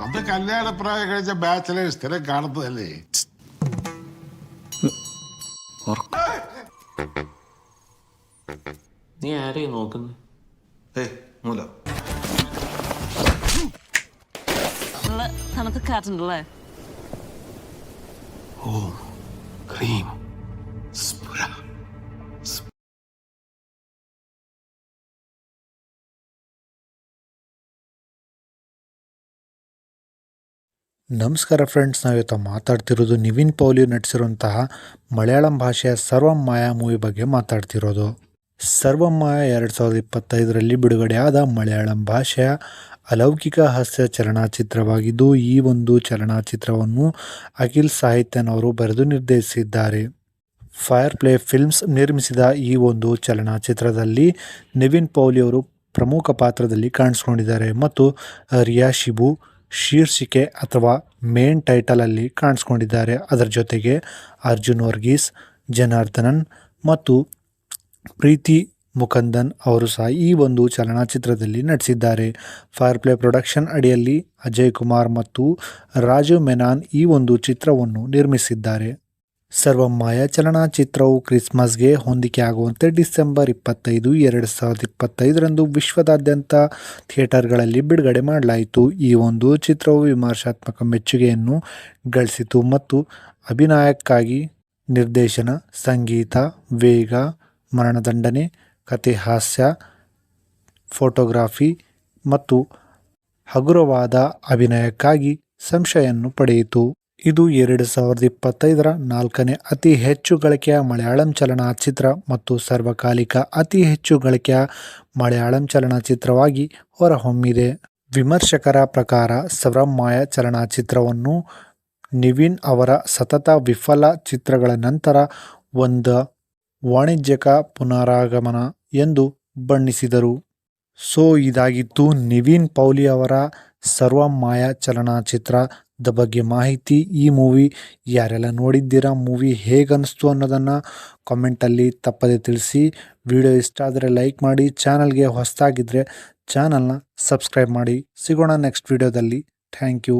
അത് കല്യാണ പ്രായം കഴിച്ച ബാച്ചിലേഴ്സ് സ്ഥിരം കാണുന്നതല്ലേ. നീ ആരെയും നോക്കുന്നു? മൂല തണുത്തക്കാറ്റുണ്ടല്ലേ? ഓം ക്രീം സ്ഫുര. ನಮಸ್ಕಾರ ಫ್ರೆಂಡ್ಸ್, ನಾವಿವತ್ತು ಮಾತಾಡ್ತಿರೋದು ನಿವಿನ್ ಪೌಲಿ ನಟಿಸಿರುವಂತಹ ಮಲಯಾಳಂ ಭಾಷೆಯ ಸರ್ವಂ ಮಾಯಾ ಮೂವಿ ಬಗ್ಗೆ ಮಾತಾಡ್ತಿರೋದು. ಸರ್ವಂ ಮಾಯಾ 2025ರಲ್ಲಿ ಬಿಡುಗಡೆಯಾದ ಮಲಯಾಳಂ ಭಾಷೆಯ ಅಲೌಕಿಕ ಹಾಸ್ಯ ಚಲನಚಿತ್ರವಾಗಿದ್ದು, ಈ ಒಂದು ಚಲನಚಿತ್ರವನ್ನು ಅಖಿಲ್ ಸಾಹಿತ್ಯನ್ ಅವರು ಬರೆದು ನಿರ್ದೇಶಿಸಿದ್ದಾರೆ. ಫೈರ್ ಪ್ಲೇ ಫಿಲ್ಮ್ಸ್ ನಿರ್ಮಿಸಿದ ಈ ಒಂದು ಚಲನಚಿತ್ರದಲ್ಲಿ ನಿವಿನ್ ಪೌಲಿ ಅವರು ಪ್ರಮುಖ ಪಾತ್ರದಲ್ಲಿ ಕಾಣಿಸ್ಕೊಂಡಿದ್ದಾರೆ ಮತ್ತು ರಿಯಾ ಶಿಬು ಶೀರ್ಷಿಕೆ ಅಥವಾ ಮೇನ್ ಟೈಟಲಲ್ಲಿ ಕಾಣಿಸ್ಕೊಂಡಿದ್ದಾರೆ. ಅದರ ಜೊತೆಗೆ ಅರ್ಜುನ್ ವರ್ಗೀಸ್, ಜನಾರ್ದನನ್ ಮತ್ತು ಪ್ರೀತಿ ಮುಕಂದನ್ ಅವರು ಸಹ ಈ ಒಂದು ಚಲನಚಿತ್ರದಲ್ಲಿ ನಟಿಸಿದ್ದಾರೆ. ಫೈರ್ ಪ್ಲೇ ಪ್ರೊಡಕ್ಷನ್ ಅಡಿಯಲ್ಲಿ ಅಜಯ್ ಕುಮಾರ್ ಮತ್ತು ರಾಜು ಮೆನಾನ್ ಈ ಒಂದು ಚಿತ್ರವನ್ನು ನಿರ್ಮಿಸಿದ್ದಾರೆ. ಸರ್ವಂ ಮಾಯಾ ಚಲನಚಿತ್ರವು ಕ್ರಿಸ್ಮಸ್ಗೆ ಹೊಂದಿಕೆಯಾಗುವಂತೆ ಡಿಸೆಂಬರ್ 25, 2025ರಂದು ವಿಶ್ವದಾದ್ಯಂತ ಥಿಯೇಟರ್ಗಳಲ್ಲಿ ಬಿಡುಗಡೆ ಮಾಡಲಾಯಿತು. ಈ ಒಂದು ಚಿತ್ರವು ವಿಮರ್ಶಾತ್ಮಕ ಮೆಚ್ಚುಗೆಯನ್ನು ಗಳಿಸಿತು ಮತ್ತು ಅಭಿನಯಕ್ಕಾಗಿ ನಿರ್ದೇಶನ, ಸಂಗೀತ, ವೇಗ, ಮರಣದಂಡನೆ, ಕಥೆ, ಹಾಸ್ಯ, ಫೋಟೋಗ್ರಫಿ ಮತ್ತು ಹಗುರವಾದ ಅಭಿನಯಕ್ಕಾಗಿ ಸಂಶಯನ್ನು ಪಡೆಯಿತು. ಇದು 2025ರ 4ನೇ ಅತಿ ಹೆಚ್ಚು ಗಳಿಕೆಯ ಮಲಯಾಳಂ ಚಲನಚಿತ್ರ ಮತ್ತು ಸಾರ್ವಕಾಲಿಕ ಅತಿ ಹೆಚ್ಚು ಗಳಿಕೆಯ ಮಲಯಾಳಂ ಚಲನಚಿತ್ರವಾಗಿ ಹೊರಹೊಮ್ಮಿದೆ. ವಿಮರ್ಶಕರ ಪ್ರಕಾರ ಸರ್ವಂ ಮಾಯಾ ಚಲನಚಿತ್ರವನ್ನು ನಿವಿನ್ ಅವರ ಸತತ ವಿಫಲ ಚಿತ್ರಗಳ ನಂತರ ಒಂದು ವಾಣಿಜ್ಯಿಕ ಪುನರಾಗಮನ ಎಂದು ಬಣ್ಣಿಸಿದರು. ಸೊ ಇದಾಗಿತ್ತು ನಿವಿನ್ ಪೌಲಿ ಅವರ ಸರ್ವಂ ಮಾಯಾ ಚಲನಚಿತ್ರದ ಬಗ್ಗೆ ಮಾಹಿತಿ. ಈ ಮೂವಿ ಯಾರೆಲ್ಲ ನೋಡಿದ್ದೀರಾ, ಮೂವಿ ಹೇಗನ್ನಿಸ್ತು ಅನ್ನೋದನ್ನು ಕಾಮೆಂಟಲ್ಲಿ ತಪ್ಪದೆ ತಿಳಿಸಿ. ವಿಡಿಯೋ ಇಷ್ಟ ಆದರೆ ಲೈಕ್ ಮಾಡಿ, ಚಾನಲ್ಗೆ ಹೊಸದಾಗಿದ್ದರೆ ಚಾನಲ್ನ ಸಬ್ಸ್ಕ್ರೈಬ್ ಮಾಡಿ. ಸಿಗೋಣ ನೆಕ್ಸ್ಟ್ ವಿಡಿಯೋದಲ್ಲಿ. Thank you.